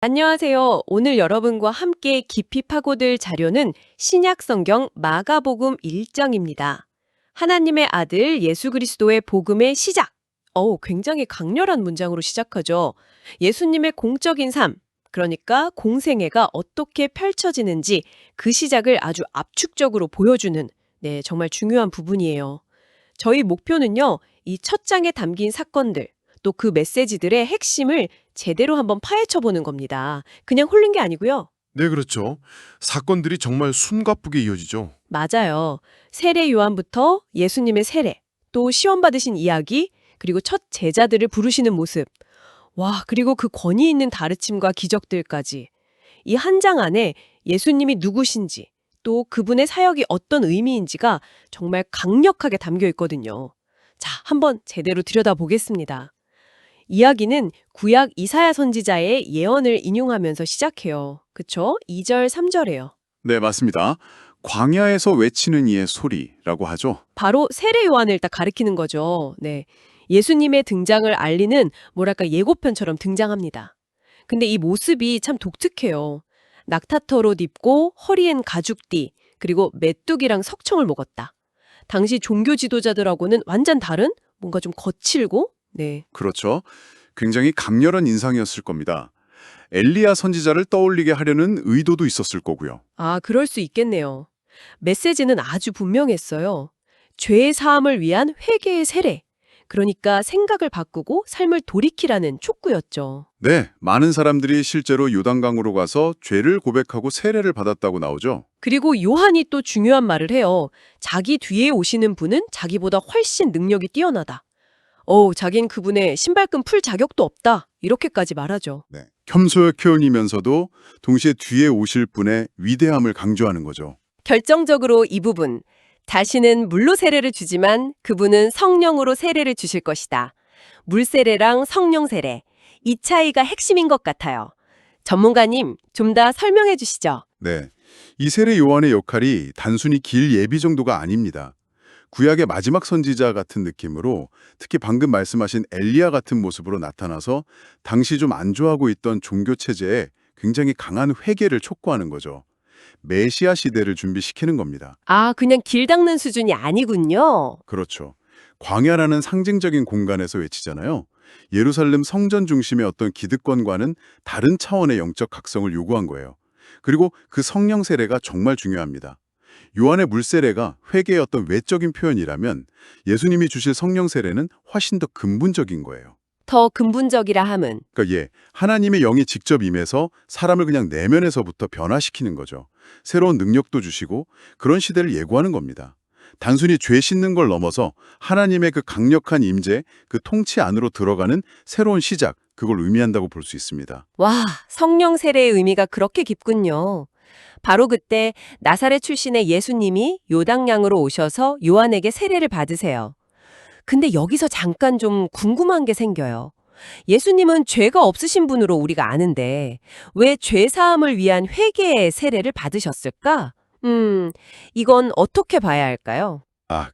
안녕하세요. 오늘 여러분과 함께 깊이 파고들 자료는 신약성경 마가복음 1장입니다. 하나님의 아들 예수 그리스도의 복음의 시작. 굉장히 강렬한 문장으로 시작하죠. 예수님의 공적인 삶, 그러니까 공생애가 어떻게 펼쳐지는지 그 시작을 아주 압축적으로 보여주는 정말 중요한 부분이에요. 저희 목표는요, 이 첫 장에 담긴 사건들, 또 그 메시지들의 핵심을 제대로 한번 파헤쳐보는 겁니다. 그냥 훑는 게 아니고요. 네, 그렇죠. 사건들이 정말 숨가쁘게 이어지죠. 맞아요. 세례 요한부터 예수님의 세례, 또 시험 받으신 이야기, 그리고 첫 제자들을 부르시는 모습. 와, 그리고 그 권위 있는 가르침과 기적들까지. 이 한 장 안에 예수님이 누구신지, 또 그분의 사역이 어떤 의미인지가 정말 강력하게 담겨 있거든요. 자, 한번 제대로 들여다보겠습니다. 이야기는 구약 이사야 선지자의 예언을 인용하면서 시작해요. 그쵸? 2절, 3절에요. 네, 맞습니다. 광야에서 외치는 이의 소리라고 하죠. 바로 세례 요한을 딱 가리키는 거죠. 네. 예수님의 등장을 알리는 뭐랄까 예고편처럼 등장합니다. 근데 이 모습이 참 독특해요. 낙타털옷 입고 허리엔 가죽띠, 그리고 메뚜기랑 석청을 먹었다. 당시 종교 지도자들하고는 완전 다른 뭔가 좀 거칠고 그렇죠. 굉장히 강렬한 인상이었을 겁니다. 엘리야 선지자를 떠올리게 하려는 의도도 있었을 거고요. 그럴 수 있겠네요. 메시지는 아주 분명했어요. 죄의 사함을 위한 회개의 세례. 그러니까 생각을 바꾸고 삶을 돌이키라는 촉구였죠. 네, 많은 사람들이 실제로 요단강으로 가서 죄를 고백하고 세례를 받았다고 나오죠. 그리고 요한이 또 중요한 말을 해요. 자기 뒤에 오시는 분은 자기보다 훨씬 능력이 뛰어나다. 자긴 그분의 신발끈 풀 자격도 없다. 이렇게까지 말하죠. 네, 겸손의 표현이면서도 동시에 뒤에 오실 분의 위대함을 강조하는 거죠. 결정적으로 이 부분. 자신은 물로 세례를 주지만 그분은 성령으로 세례를 주실 것이다. 물 세례랑 성령 세례. 이 차이가 핵심인 것 같아요. 전문가님, 좀 더 설명해 주시죠. 네, 이 세례 요한의 역할이 단순히 길 예비 정도가 아닙니다. 구약의 마지막 선지자 같은 느낌으로 특히 방금 말씀하신 엘리야 같은 모습으로 나타나서 당시 좀 안주하고 있던 종교 체제에 굉장히 강한 회개를 촉구하는 거죠. 메시아 시대를 준비시키는 겁니다. 그냥 길 닦는 수준이 아니군요. 그렇죠. 광야라는 상징적인 공간에서 외치잖아요. 예루살렘 성전 중심의 어떤 기득권과는 다른 차원의 영적 각성을 요구한 거예요. 그리고 그 성령 세례가 정말 중요합니다. 요한의 물세례가 회개의 어떤 외적인 표현이라면 예수님이 주실 성령 세례는 훨씬 더 근본적인 거예요. 더 근본적이라 함은 그러니까 하나님의 영이 직접 임해서 사람을 그냥 내면에서부터 변화시키는 거죠. 새로운 능력도 주시고 그런 시대를 예고하는 겁니다. 단순히 죄 씻는 걸 넘어서 하나님의 그 강력한 임재, 그 통치 안으로 들어가는 새로운 시작, 그걸 의미한다고 볼 수 있습니다. 와, 성령 세례의 의미가 그렇게 깊군요. 바로 그때 나사렛 출신의 예수님이 요단강으로 오셔서 요한에게 세례를 받으세요. 근데 여기서 잠깐 좀 궁금한 게 생겨요. 예수님은 죄가 없으신 분으로 우리가 아는데 왜 죄사함을 위한 회개의 세례를 받으셨을까? 이건 어떻게 봐야 할까요?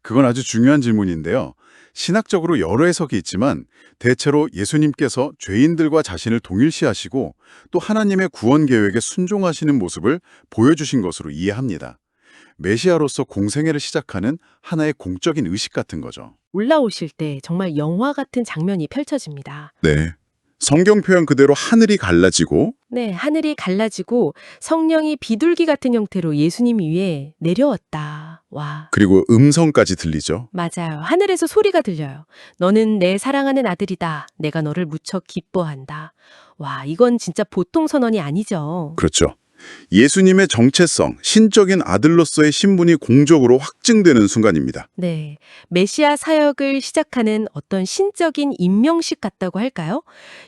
그건 아주 중요한 질문인데요. 신학적으로 여러 해석이 있지만 대체로 예수님께서 죄인들과 자신을 동일시하시고 또 하나님의 구원 계획에 순종하시는 모습을 보여주신 것으로 이해합니다. 메시아로서 공생애를 시작하는 하나의 공적인 의식 같은 거죠. 올라오실 때 정말 영화 같은 장면이 펼쳐집니다. 네. 성경 표현 그대로 하늘이 갈라지고 네, 하늘이 갈라지고 성령이 비둘기 같은 형태로 예수님 위에 내려왔다. 와, 그리고 음성까지 들리죠. 맞아요. 하늘에서 소리가 들려요. 너는 내 사랑하는 아들이다. 내가 너를 무척 기뻐한다. 와, 이건 진짜 보통 선언이 아니죠. 그렇죠. 예수님의 정체성, 신적인 아들로서의 신분이 공적으로 확증되는 순간입니다. 네, 메시아 사역을 시작하는 어떤 신적인 임명식 같다고 할까요?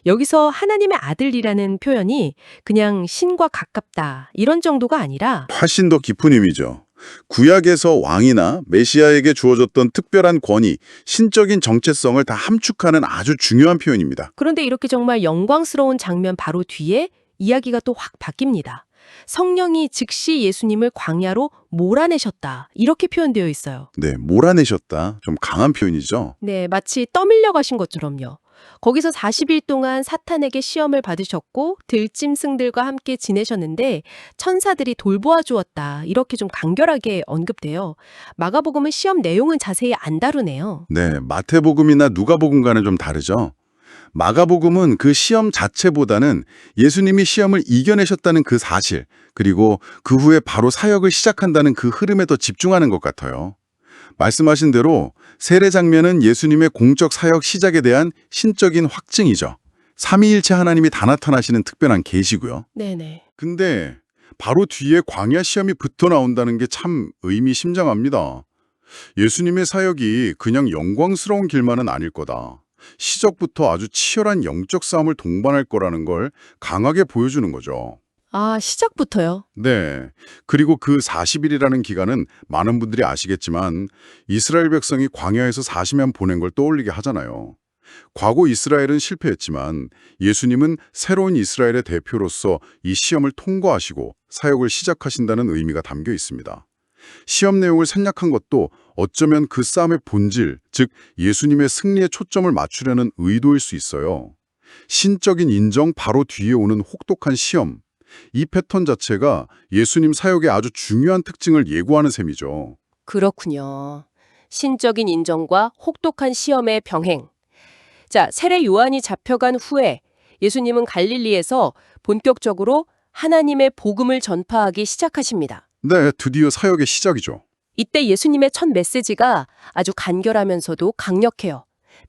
여기서 하나님의 아들이라는 표현이 그냥 신과 가깝다 이런 정도가 아니라 훨씬 더 깊은 의미죠. 구약에서 왕이나 메시아에게 주어졌던 특별한 권위, 신적인 정체성을 다 함축하는 아주 중요한 표현입니다. 그런데 이렇게 정말 영광스러운 장면 바로 뒤에 이야기가 또 확 바뀝니다. 성령이 즉시 예수님을 광야로 몰아내셨다. 이렇게 표현되어 있어요. 네, 몰아내셨다. 좀 강한 표현이죠. 네, 마치 떠밀려 가신 것처럼요. 거기서 40일 동안 사탄에게 시험을 받으셨고 들짐승들과 함께 지내셨는데 천사들이 돌보아 주었다. 이렇게 좀 간결하게 언급돼요. 마가복음은 시험 내용은 자세히 안 다루네요. 네, 마태복음이나 누가복음과는 좀 다르죠. 마가복음은 그 시험 자체보다는 예수님이 시험을 이겨내셨다는 그 사실, 그리고 그 후에 바로 사역을 시작한다는 그 흐름에 더 집중하는 것 같아요. 말씀하신 대로 세례 장면은 예수님의 공적 사역 시작에 대한 신적인 확증이죠. 삼위일체 하나님이 다 나타나시는 특별한 계시고요. 네네. 근데 바로 뒤에 광야 시험이 붙어 나온다는 게 참 의미심장합니다. 예수님의 사역이 그냥 영광스러운 길만은 아닐 거다. 시작부터 아주 치열한 영적 싸움을 동반할 거라는 걸 강하게 보여주는 거죠. 아, 시작부터요? 네. 그리고 그 40일이라는 기간은 많은 분들이 아시겠지만 이스라엘 백성이 광야에서 40년 보낸 걸 떠올리게 하잖아요. 과거 이스라엘은 실패했지만 예수님은 새로운 이스라엘의 대표로서 이 시험을 통과하시고 사역을 시작하신다는 의미가 담겨 있습니다. 시험 내용을 생략한 것도 어쩌면 그 싸움의 본질, 즉 예수님의 승리에 초점을 맞추려는 의도일 수 있어요. 신적인 인정 바로 뒤에 오는 혹독한 시험. 이 패턴 자체가 예수님 사역의 아주 중요한 특징을 예고하는 셈이죠. 그렇군요. 신적인 인정과 혹독한 시험의 병행. 자, 세례 요한이 잡혀간 후에 예수님은 갈릴리에서 본격적으로 하나님의 복음을 전파하기 시작하십니다. 네, 드디어 사역의 시작이죠. 이때 예수님의 첫 메시지가 아주 간결하면서도 강력해요.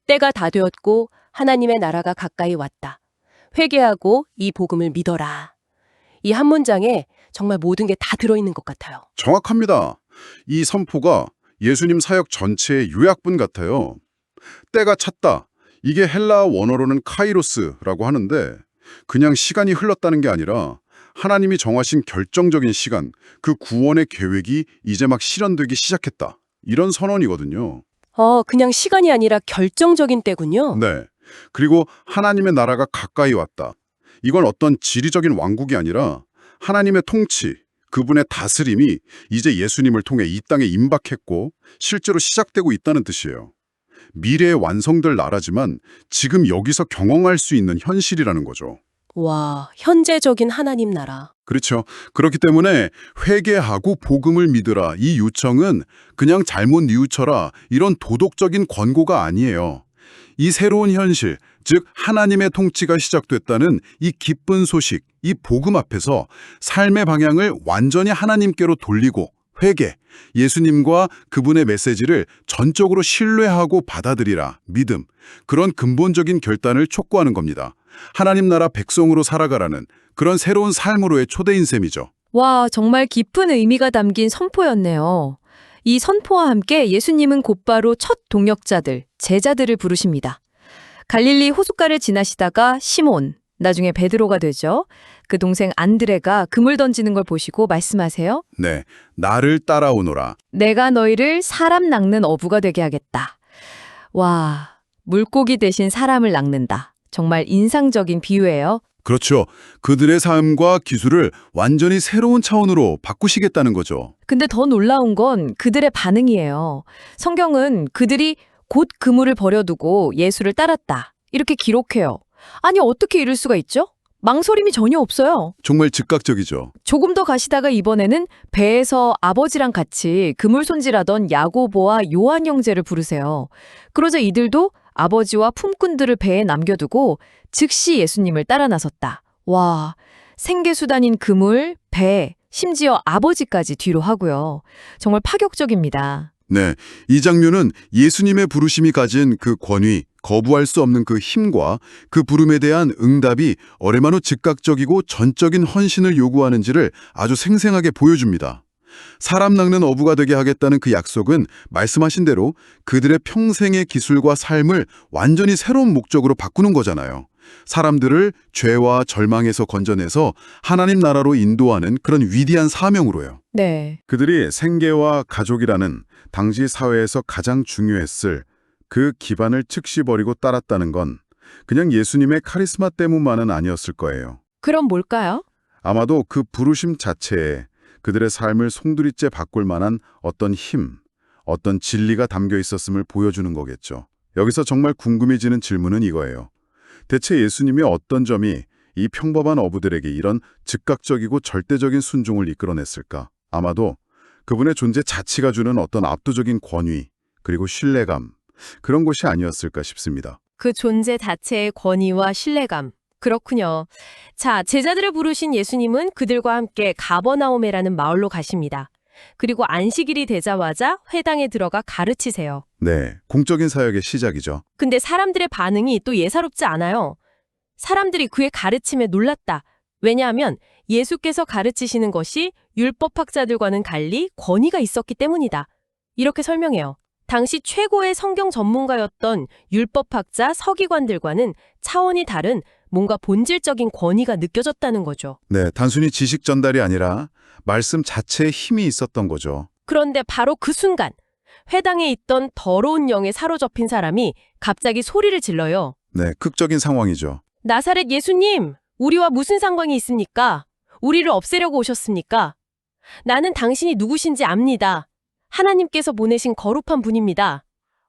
때가 다 되었고 하나님의 나라가 가까이 왔다. 회개하고 이 복음을 믿어라. 이 한 문장에 정말 모든 게 다 들어있는 것 같아요. 정확합니다. 이 선포가 예수님 사역 전체의 요약본 같아요. 때가 찼다. 이게 헬라어 원어로는 카이로스라고 하는데 그냥 시간이 흘렀다는 게 아니라 하나님이 정하신 결정적인 시간, 그 구원의 계획이 이제 막 실현되기 시작했다. 이런 선언이거든요. 그냥 시간이 아니라 결정적인 때군요. 네. 그리고 하나님의 나라가 가까이 왔다. 이건 어떤 지리적인 왕국이 아니라 하나님의 통치, 그분의 다스림이 이제 예수님을 통해 이 땅에 임박했고 실제로 시작되고 있다는 뜻이에요. 미래에 완성될 나라지만 지금 여기서 경험할 수 있는 현실이라는 거죠. 와, 현재적인 하나님 나라. 그렇죠. 그렇기 때문에 회개하고 복음을 믿으라 이 요청은 그냥 잘못 뉘우쳐라 이런 도덕적인 권고가 아니에요. 이 새로운 현실, 즉 하나님의 통치가 시작됐다는 이 기쁜 소식, 이 복음 앞에서 삶의 방향을 완전히 하나님께로 돌리고 회개, 예수님과 그분의 메시지를 전적으로 신뢰하고 받아들이라 믿음, 그런 근본적인 결단을 촉구하는 겁니다. 하나님 나라 백성으로 살아가라는 그런 새로운 삶으로의 초대인 셈이죠. 와, 정말 깊은 의미가 담긴 선포였네요. 이 선포와 함께 예수님은 곧바로 첫 동역자들, 제자들을 부르십니다. 갈릴리 호숫가를 지나시다가 시몬, 나중에 베드로가 되죠. 그 동생 안드레가 그물 던지는 걸 보시고 말씀하세요. 네, 나를 따라오너라. 내가 너희를 사람 낚는 어부가 되게 하겠다. 와, 물고기 대신 사람을 낚는다. 정말 인상적인 비유예요. 그렇죠. 그들의 삶과 기술을 완전히 새로운 차원으로 바꾸시겠다는 거죠. 근데 더 놀라운 건 그들의 반응이에요. 성경은 그들이 곧 그물을 버려두고 예수를 따랐다. 이렇게 기록해요. 아니, 어떻게 이럴 수가 있죠? 망설임이 전혀 없어요. 정말 즉각적이죠. 조금 더 가시다가 이번에는 배에서 아버지랑 같이 그물 손질하던 야고보와 요한 형제를 부르세요. 그러자 이들도 아버지와 품꾼들을 배에 남겨두고 즉시 예수님을 따라 나섰다. 와, 생계수단인 그물, 배, 심지어 아버지까지 뒤로 하고요. 정말 파격적입니다. 네, 이 장면은 예수님의 부르심이 가진 그 권위, 거부할 수 없는 그 힘과 그 부름에 대한 응답이 얼마나 즉각적이고 전적인 헌신을 요구하는지를 아주 생생하게 보여줍니다. 사람 낚는 어부가 되게 하겠다는 그 약속은 말씀하신 대로 그들의 평생의 기술과 삶을 완전히 새로운 목적으로 바꾸는 거잖아요. 사람들을 죄와 절망에서 건져내서 하나님 나라로 인도하는 그런 위대한 사명으로요. 네. 그들이 생계와 가족이라는 당시 사회에서 가장 중요했을 그 기반을 즉시 버리고 따랐다는 건 그냥 예수님의 카리스마 때문만은 아니었을 거예요. 그럼 뭘까요? 아마도 그 부르심 자체에 그들의 삶을 송두리째 바꿀 만한 어떤 힘, 어떤 진리가 담겨 있었음을 보여주는 거겠죠. 여기서 정말 궁금해지는 질문은 이거예요. 대체 예수님의 어떤 점이 이 평범한 어부들에게 이런 즉각적이고 절대적인 순종을 이끌어냈을까? 아마도 그분의 존재 자체가 주는 어떤 압도적인 권위, 그리고 신뢰감, 그런 것이 아니었을까 싶습니다. 그 존재 자체의 권위와 신뢰감. 그렇군요. 자, 제자들을 부르신 예수님은 그들과 함께 가버나움이라는 마을로 가십니다. 그리고 안식일이 되자마자 회당에 들어가 가르치세요. 네, 공적인 사역의 시작이죠. 근데 사람들의 반응이 또 예사롭지 않아요. 사람들이 그의 가르침에 놀랐다. 왜냐하면 예수께서 가르치시는 것이 율법학자들과는 달리 권위가 있었기 때문이다. 이렇게 설명해요. 당시 최고의 성경 전문가였던 율법학자 서기관들과는 차원이 다른 뭔가 본질적인 권위가 느껴졌다는 거죠. 네, 단순히 지식 전달이 아니라 말씀 자체에 힘이 있었던 거죠. 그런데 바로 그 순간 회당에 있던 더러운 영에 사로잡힌 사람이 갑자기 소리를 질러요. 네, 극적인 상황이죠. 나사렛 예수님, 우리와 무슨 상관이 있습니까? 우리를 없애려고 오셨습니까? 나는 당신이 누구신지 압니다. 하나님께서 보내신 거룩한 분입니다.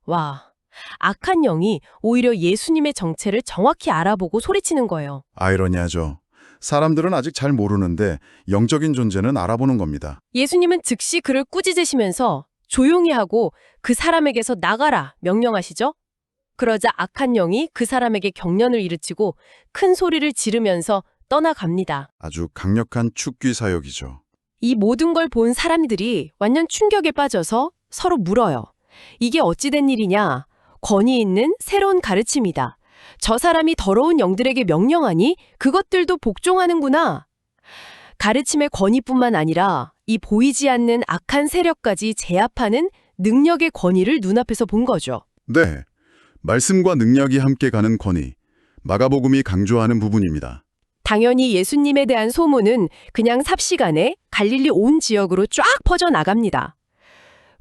와, 악한 영이 오히려 예수님의 정체를 정확히 알아보고 소리치는 거예요. 아이러니하죠. 사람들은 아직 잘 모르는데 영적인 존재는 알아보는 겁니다. 예수님은 즉시 그를 꾸짖으시면서 조용히 하고 그 사람에게서 나가라 명령하시죠? 그러자 악한 영이 그 사람에게 경련을 일으키고 큰 소리를 지르면서 떠나갑니다. 아주 강력한 축귀 사역이죠. 이 모든 걸 본 사람들이 완전 충격에 빠져서 서로 물어요. 이게 어찌된 일이냐? 권위 있는 새로운 가르침이다. 저 사람이 더러운 영들에게 명령하니 그것들도 복종하는구나. 가르침의 권위뿐만 아니라 이 보이지 않는 악한 세력까지 제압하는 능력의 권위를 눈앞에서 본 거죠. 네, 말씀과 능력이 함께 가는 권위. 마가복음이 강조하는 부분입니다. 당연히 예수님에 대한 소문은 그냥 삽시간에 갈릴리 온 지역으로 쫙 퍼져나갑니다.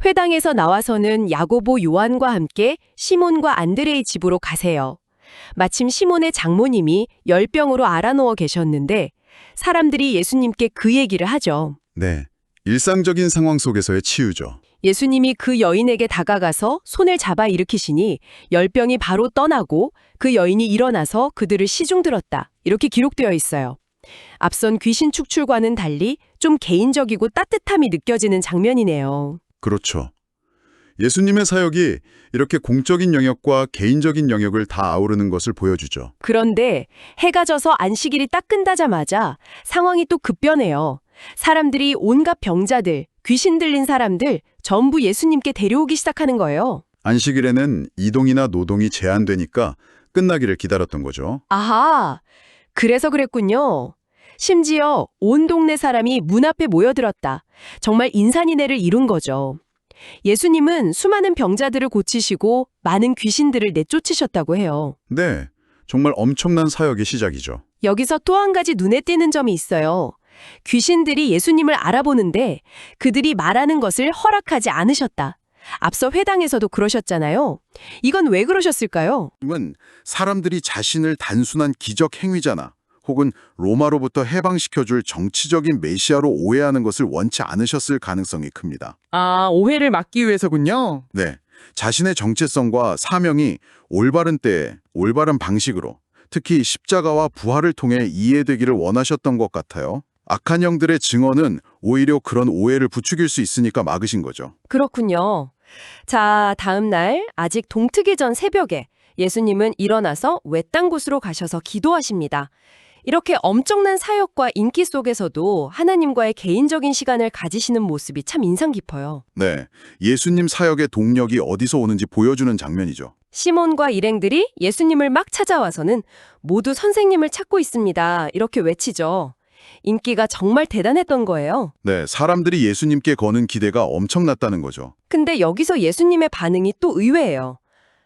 회당에서 나와서는 야고보 요한과 함께 시몬과 안드레의 집으로 가세요. 마침 시몬의 장모님이 열병으로 앓아누워 계셨는데 사람들이 예수님께 그 얘기를 하죠. 네, 일상적인 상황 속에서의 치유죠. 예수님이 그 여인에게 다가가서 손을 잡아 일으키시니 열병이 바로 떠나고 그 여인이 일어나서 그들을 시중들었다. 이렇게 기록되어 있어요. 앞선 귀신 축출과는 달리 좀 개인적이고 따뜻함이 느껴지는 장면이네요. 그렇죠. 예수님의 사역이 이렇게 공적인 영역과 개인적인 영역을 다 아우르는 것을 보여주죠. 그런데 해가 져서 안식일이 딱 끝나자마자 상황이 또 급변해요. 사람들이 온갖 병자들, 귀신 들린 사람들 전부 예수님께 데려오기 시작하는 거예요. 안식일에는 이동이나 노동이 제한되니까 끝나기를 기다렸던 거죠. 아하, 그래서 그랬군요. 심지어 온 동네 사람이 문 앞에 모여들었다. 정말 인산인해를 이룬 거죠. 예수님은 수많은 병자들을 고치시고 많은 귀신들을 내쫓으셨다고 해요. 네, 정말 엄청난 사역의 시작이죠. 여기서 또 한 가지 눈에 띄는 점이 있어요. 귀신들이 예수님을 알아보는데 그들이 말하는 것을 허락하지 않으셨다. 앞서 회당에서도 그러셨잖아요. 이건 왜 그러셨을까요? 은 사람들이 자신을 단순한 기적 행위자나 혹은 로마로부터 해방시켜줄 정치적인 메시아로 오해하는 것을 원치 않으셨을 가능성이 큽니다. 아, 오해를 막기 위해서군요. 네, 자신의 정체성과 사명이 올바른 때에 올바른 방식으로 특히 십자가와 부활을 통해 이해되기를 원하셨던 것 같아요. 악한 영들의 증언은 오히려 그런 오해를 부추길 수 있으니까 막으신 거죠. 그렇군요. 자, 다음 날 아직 동트기 전 새벽에 예수님은 일어나서 외딴 곳으로 가셔서 기도하십니다. 이렇게 엄청난 사역과 인기 속에서도 하나님과의 개인적인 시간을 가지시는 모습이 참 인상 깊어요. 네, 예수님 사역의 동력이 어디서 오는지 보여주는 장면이죠. 시몬과 일행들이 예수님을 막 찾아와서는 모두 선생님을 찾고 있습니다. 이렇게 외치죠. 인기가 정말 대단했던 거예요. 네, 사람들이 예수님께 거는 기대가 엄청났다는 거죠. 근데 여기서 예수님의 반응이 또 의외예요.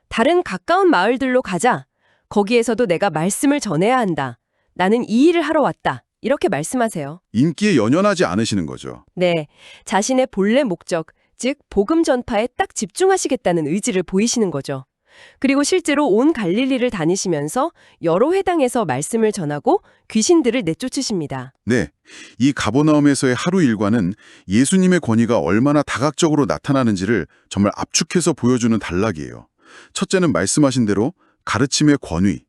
다른 가까운 마을들로 가자. 거기에서도 내가 말씀을 전해야 한다. 나는 이 일을 하러 왔다. 이렇게 말씀하세요. 인기에 연연하지 않으시는 거죠. 네, 자신의 본래 목적, 즉 복음 전파에 딱 집중하시겠다는 의지를 보이시는 거죠. 그리고 실제로 온 갈릴리를 다니시면서 여러 회당에서 말씀을 전하고 귀신들을 내쫓으십니다. 네, 이 가버나움에서의 하루 일과는 예수님의 권위가 얼마나 다각적으로 나타나는지를 정말 압축해서 보여주는 단락이에요. 첫째는 말씀하신 대로 가르침의 권위,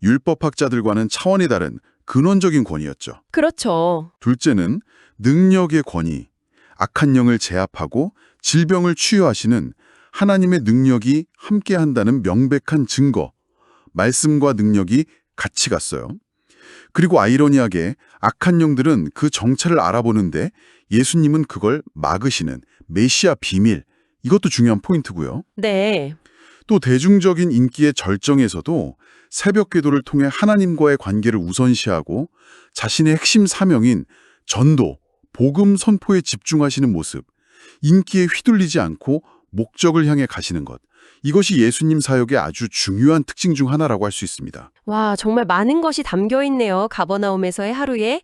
율법학자들과는 차원이 다른 근원적인 권위였죠. 그렇죠. 둘째는 능력의 권위, 악한 영을 제압하고 질병을 치유하시는 하나님의 능력이 함께한다는 명백한 증거, 말씀과 능력이 같이 갔어요. 그리고 아이러니하게 악한 영들은 그 정체를 알아보는데 예수님은 그걸 막으시는 메시아 비밀, 이것도 중요한 포인트고요. 네. 또 대중적인 인기의 절정에서도 새벽 기도를 통해 하나님과의 관계를 우선시하고 자신의 핵심 사명인 전도, 복음 선포에 집중하시는 모습, 인기에 휘둘리지 않고 목적을 향해 가시는 것, 이것이 예수님 사역의 아주 중요한 특징 중 하나라고 할 수 있습니다. 와, 정말 많은 것이 담겨 있네요. 가버나움에서의 하루에.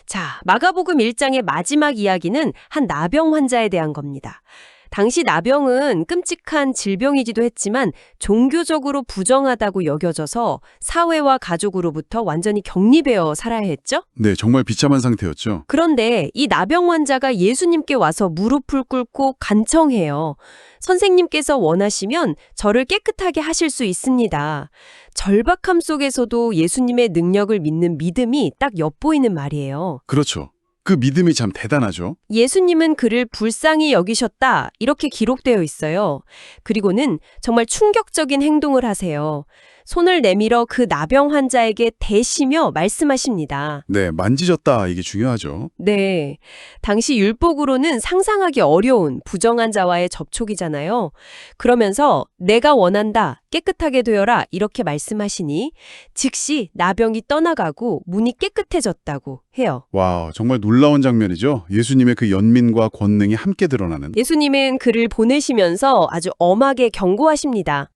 자, 마가복음 1장의 마지막 이야기는 한 나병 환자에 대한 겁니다. 당시 나병은 끔찍한 질병이기도 했지만 종교적으로 부정하다고 여겨져서 사회와 가족으로부터 완전히 격리되어 살아야 했죠? 네, 정말 비참한 상태였죠. 그런데 이 나병 환자가 예수님께 와서 무릎을 꿇고 간청해요. 선생님께서 원하시면 저를 깨끗하게 하실 수 있습니다. 절박함 속에서도 예수님의 능력을 믿는 믿음이 딱 엿보이는 말이에요. 그렇죠. 그 믿음이 참 대단하죠. 예수님은 그를 불쌍히 여기셨다 이렇게 기록되어 있어요. 그리고는 정말 충격적인 행동을 하세요. 손을 내밀어 그 나병 환자에게 대시며 말씀하십니다. 네, 만지셨다, 이게 중요하죠. 네. 당시 율법으로는 상상하기 어려운 부정한 자와의 접촉이잖아요. 그러면서 내가 원한다, 깨끗하게 되어라 이렇게 말씀하시니 즉시 나병이 떠나가고 문이 깨끗해졌다고 해요. 와, 정말 놀라운 장면이죠. 예수님의 그 연민과 권능이 함께 드러나는. 예수님은 그를 보내시면서 아주 엄하게 경고하십니다.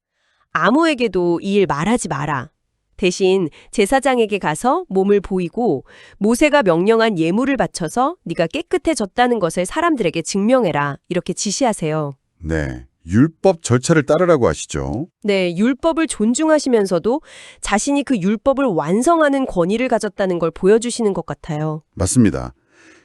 아무에게도 이 일 말하지 마라. 대신 제사장에게 가서 몸을 보이고 모세가 명령한 예물을 바쳐서 네가 깨끗해졌다는 것을 사람들에게 증명해라. 이렇게 지시하세요. 네, 율법 절차를 따르라고 하시죠. 네, 율법을 존중하시면서도 자신이 그 율법을 완성하는 권위를 가졌다는 걸 보여주시는 것 같아요. 맞습니다.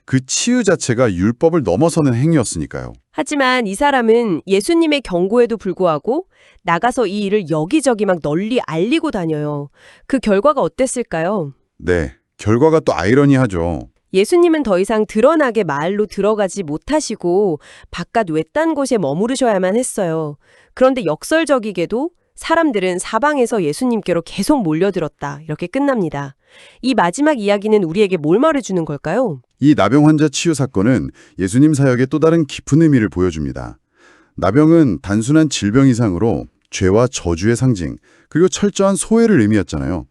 그 치유 자체가 율법을 넘어서는 행위였으니까요. 하지만 이 사람은 예수님의 경고에도 불구하고 나가서 이 일을 여기저기 막 널리 알리고 다녀요. 그 결과가 어땠을까요? 네, 결과가 또 아이러니하죠. 예수님은 더 이상 드러나게 마을로 들어가지 못하시고 바깥 외딴 곳에 머무르셔야만 했어요. 그런데 역설적이게도 사람들은 사방에서 예수님께로 계속 몰려들었다. 이렇게 끝납니다. 이 마지막 이야기는 우리에게 뭘 말해주는 걸까요? 이 나병 환자 치유 사건은 예수님 사역의 또 다른 깊은 의미를 보여줍니다. 나병은 단순한 질병 이상으로 죄와 저주의 상징, 그리고 철저한 소외를 의미했잖아요.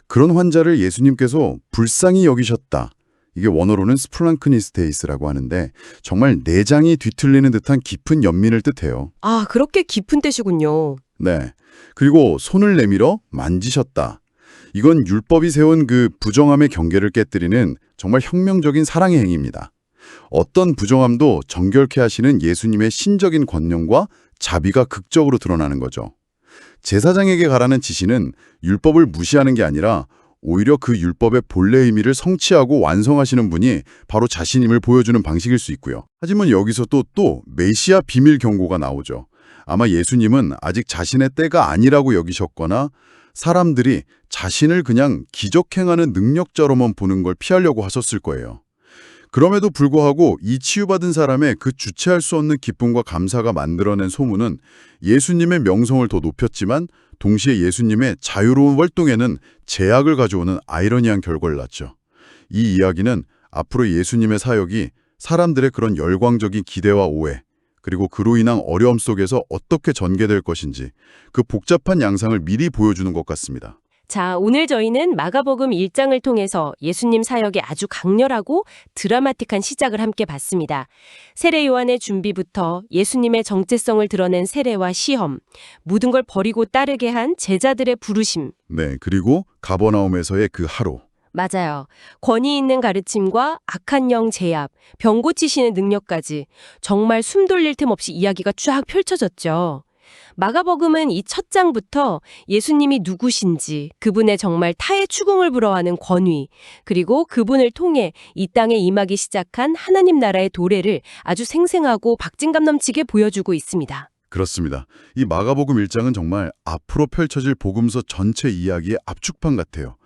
그런 환자를 예수님께서 불쌍히 여기셨다. 이게 원어로는 스플랑크니스테이스라고 하는데 정말 내장이 뒤틀리는 듯한 깊은 연민을 뜻해요. 아, 그렇게 깊은 뜻이군요. 네. 그리고 손을 내밀어 만지셨다. 이건 율법이 세운 그 부정함의 경계를 깨뜨리는 정말 혁명적인 사랑의 행위입니다. 어떤 부정함도 정결케 하시는 예수님의 신적인 권능과 자비가 극적으로 드러나는 거죠. 제사장에게 가라는 지시는 율법을 무시하는 게 아니라 오히려 그 율법의 본래 의미를 성취하고 완성하시는 분이 바로 자신임을 보여주는 방식일 수 있고요. 하지만 여기서 또 메시아 비밀 경고가 나오죠. 아마 예수님은 아직 자신의 때가 아니라고 여기셨거나 사람들이 자신을 그냥 기적행하는 능력자로만 보는 걸 피하려고 하셨을 거예요. 그럼에도 불구하고 이 치유받은 사람의 그 주체할 수 없는 기쁨과 감사가 만들어낸 소문은 예수님의 명성을 더 높였지만 동시에 예수님의 자유로운 활동에는 제약을 가져오는 아이러니한 결과를 낳죠. 이 이야기는 앞으로 예수님의 사역이 사람들의 그런 열광적인 기대와 오해, 그리고 그로 인한 어려움 속에서 어떻게 전개될 것인지 그 복잡한 양상을 미리 보여주는 것 같습니다. 자, 오늘 저희는 마가복음 1장을 통해서 예수님 사역의 아주 강렬하고 드라마틱한 시작을 함께 봤습니다. 세례 요한의 준비부터 예수님의 정체성을 드러낸 세례와 시험, 모든 걸 버리고 따르게 한 제자들의 부르심. 네, 그리고 가버나움에서의 그 하루. 맞아요. 권위 있는 가르침과 악한 영 제압, 병 고치시는 능력까지 정말 숨 돌릴 틈 없이 이야기가 쫙 펼쳐졌죠. 마가복음은 이 첫 장부터 예수님이 누구신지, 그분의 정말 타의 추궁을 불허하는 권위, 그리고 그분을 통해 이 땅에 임하기 시작한 하나님 나라의 도래를 아주 생생하고 박진감 넘치게 보여주고 있습니다. 그렇습니다. 이 마가복음 1장은 정말 앞으로 펼쳐질 복음서 전체 이야기의 압축판 같아요.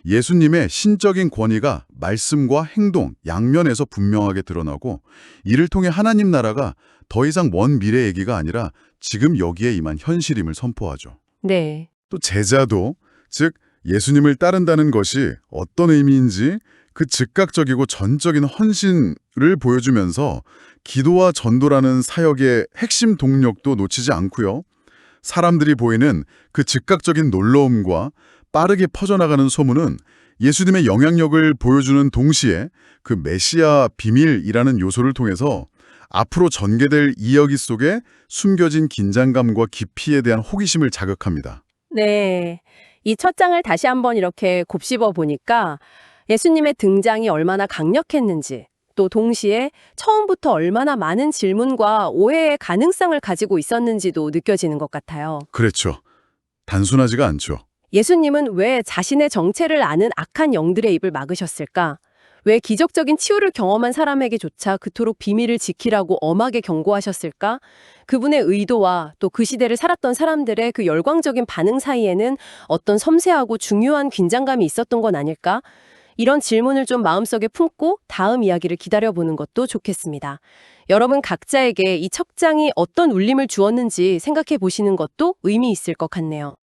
예수님의 신적인 권위가 말씀과 행동, 양면에서 분명하게 드러나고 이를 통해 하나님 나라가 더 이상 먼 미래 얘기가 아니라 지금 여기에 임한 현실임을 선포하죠. 네. 또 제자도, 즉 예수님을 따른다는 것이 어떤 의미인지 그 즉각적이고 전적인 헌신을 보여주면서 기도와 전도라는 사역의 핵심 동력도 놓치지 않고요. 사람들이 보이는 그 즉각적인 놀라움과 빠르게 퍼져나가는 소문은 예수님의 영향력을 보여주는 동시에 그 메시아 비밀이라는 요소를 통해서 앞으로 전개될 이야기 속에 숨겨진 긴장감과 깊이에 대한 호기심을 자극합니다. 네. 이 첫 장을 다시 한번 이렇게 곱씹어 보니까 예수님의 등장이 얼마나 강력했는지, 또 동시에 처음부터 얼마나 많은 질문과 오해의 가능성을 가지고 있었는지도 느껴지는 것 같아요. 그렇죠. 단순하지가 않죠. 예수님은 왜 자신의 정체를 아는 악한 영들의 입을 막으셨을까? 왜 기적적인 치유를 경험한 사람에게조차 그토록 비밀을 지키라고 엄하게 경고하셨을까? 그분의 의도와 또 그 시대를 살았던 사람들의 그 열광적인 반응 사이에는 어떤 섬세하고 중요한 긴장감이 있었던 건 아닐까? 이런 질문을 좀 마음속에 품고 다음 이야기를 기다려보는 것도 좋겠습니다. 여러분 각자에게 이 첫 장이 어떤 울림을 주었는지 생각해 보시는 것도 의미 있을 것 같네요.